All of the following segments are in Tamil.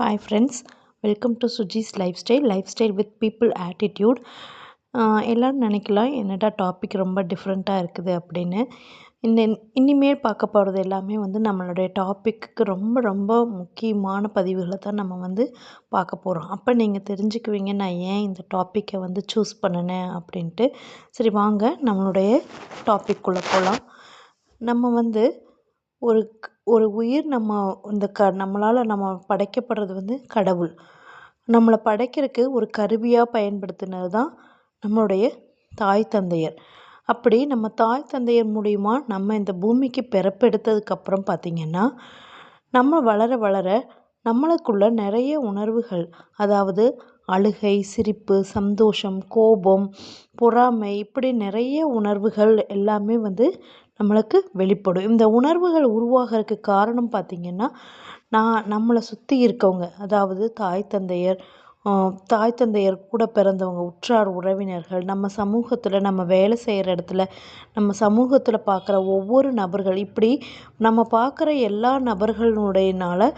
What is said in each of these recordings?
Hi friends, welcome to Suji's life style with people attitude. எல்லோரும் நினைக்கலாம் என்னடா டாபிக் ரொம்ப டிஃப்ரெண்ட்டாக இருக்குது அப்படின்னு. இனிமேல் பார்க்க போகிறது எல்லாமே நம்மளுடைய டாப்பிக்கு ரொம்ப ரொம்ப முக்கியமான பதிவுகளை தான் நம்ம பார்க்க போகிறோம். அப்போ நீங்கள் தெரிஞ்சுக்குவீங்க நான் ஏன் இந்த டாப்பிக்கை சூஸ் பண்ணினேன் அப்படின்ட்டு. சரி வாங்க நம்மளுடைய டாப்பிக்குள்ளே போகலாம். நம்ம ஒரு ஒரு உயிர் நம்மளால் நம்ம படைக்கப்படுறது கடவுள். நம்மளை படைக்கிறதுக்கு ஒரு கருவியாக பயன்படுத்தினது தான் நம்மளுடைய தாய் தந்தையர். அப்படி நம்ம தாய் தந்தையர் மூலிமா நம்ம இந்த பூமிக்கு பிறப்பெடுத்ததுக்கப்புறம் பார்த்திங்கன்னா, நம்ம வளர வளர நம்மளுக்குள்ள நிறைய உணர்வுகள், அதாவது அழுகை, சிரிப்பு, சந்தோஷம், கோபம், பொறாமை, இப்படி நிறைய உணர்வுகள் எல்லாமே நம்மளுக்கு வெளிப்படும். இந்த உணர்வுகள் உருவாகிறதுக்கு காரணம் பார்த்திங்கன்னா, நம்மளை சுற்றி இருக்கவங்க, அதாவது தாய் தந்தையர் கூட பிறந்தவங்க, உற்றார் உறவினர்கள், நம்ம சமூகத்தில், நம்ம வேலை செய்கிற இடத்துல, நம்ம சமூகத்தில் பார்க்குற ஒவ்வொரு நபர்கள், இப்படி நம்ம பார்க்குற எல்லா நபர்களுடையனால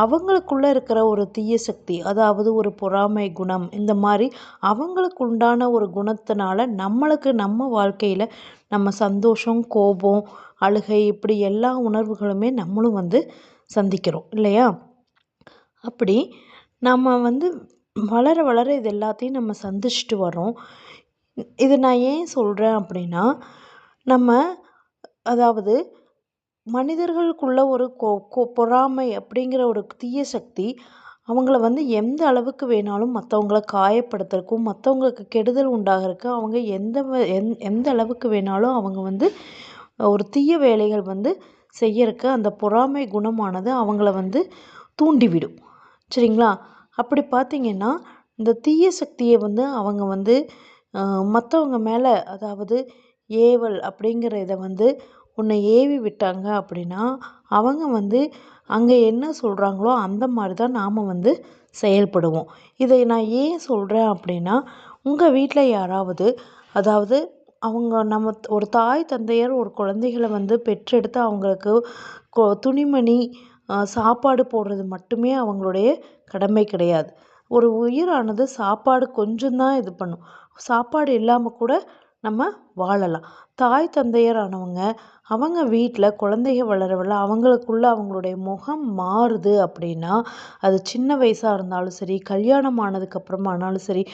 அவங்களுக்குள்ளே இருக்கிற ஒரு தீய சக்தி, அதாவது ஒரு பொறாமை குணம், இந்த மாதிரி அவங்களுக்கு உண்டான ஒரு குணத்தினால நம்ம வாழ்க்கையில் நம்ம சந்தோஷம், கோபம், அழுகை, இப்படி எல்லா உணர்வுகளுமே நம்மளும் சந்திக்கிறோம் இல்லையா? அப்படி நம்ம வளர வளர இது எல்லாத்தையும் நம்ம சந்திச்சுட்டு வரோம். இது நான் ஏன் சொல்கிறேன் அப்படின்னா, அதாவது மனிதர்களுக்குள்ள ஒரு பொறாமை அப்படிங்கிற ஒரு தீய சக்தி அவங்கள எந்த அளவுக்கு வேணாலும் மற்றவங்கள காயப்படுத்துறதுக்கும், மற்றவங்களுக்கு கெடுதல் உண்டாகிறதுக்கு அவங்க எந்த அளவுக்கு வேணாலும் அவங்க ஒரு தீய வேலைகள் செய்யறதுக்கு அந்த பொறாமை குணமானது அவங்கள தூண்டிவிடும். சரிங்களா? அப்படி பார்த்திங்கன்னா, இந்த தீய சக்தியை அவங்க மற்றவங்க மேலே, அதாவது ஏவல் அப்படிங்கிற இதை உன்னை ஏவி விட்டாங்க அப்படின்னா, அவங்க அங்கே என்ன சொல்கிறாங்களோ அந்த மாதிரி தான் நாம் செயல்படுவோம். இதை நான் ஏன் சொல்கிறேன் அப்படின்னா, உங்கள் வீட்டில் யாராவது, அதாவது நம்ம ஒரு தாய் தந்தையர் ஒரு குழந்தைகளை பெற்றெடுத்து அவங்களுக்கு துணிமணி, சாப்பாடு போடுறது மட்டுமே அவங்களுடைய கடமை கிடையாது. ஒரு உயிரானது சாப்பாடு கொஞ்சம் தான் இது பண்ணும். சாப்பாடு இல்லாமல் கூட நம்ம வாழலாம். தாய் தந்தையரானவங்க அவங்க வீட்டில் குழந்தைங்க வளர அவங்களுக்குள்ள அவங்களுடைய முகம் மாறுது அப்படின்னா, அது சின்ன வயசாக இருந்தாலும் சரி, கல்யாணம் ஆனதுக்கப்புறமானாலும் சரி,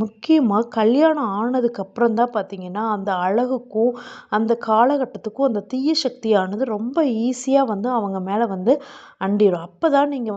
முக்கியமாக கல்யாணம் ஆனதுக்கப்புறம் தான் பார்த்திங்கன்னா, அந்த அழகுக்கும் அந்த காலகட்டத்துக்கும் அந்த தீய சக்தியானது ரொம்ப ஈஸியாக அவங்க மேலே அண்டிடும். அப்போ தான் நீங்கள்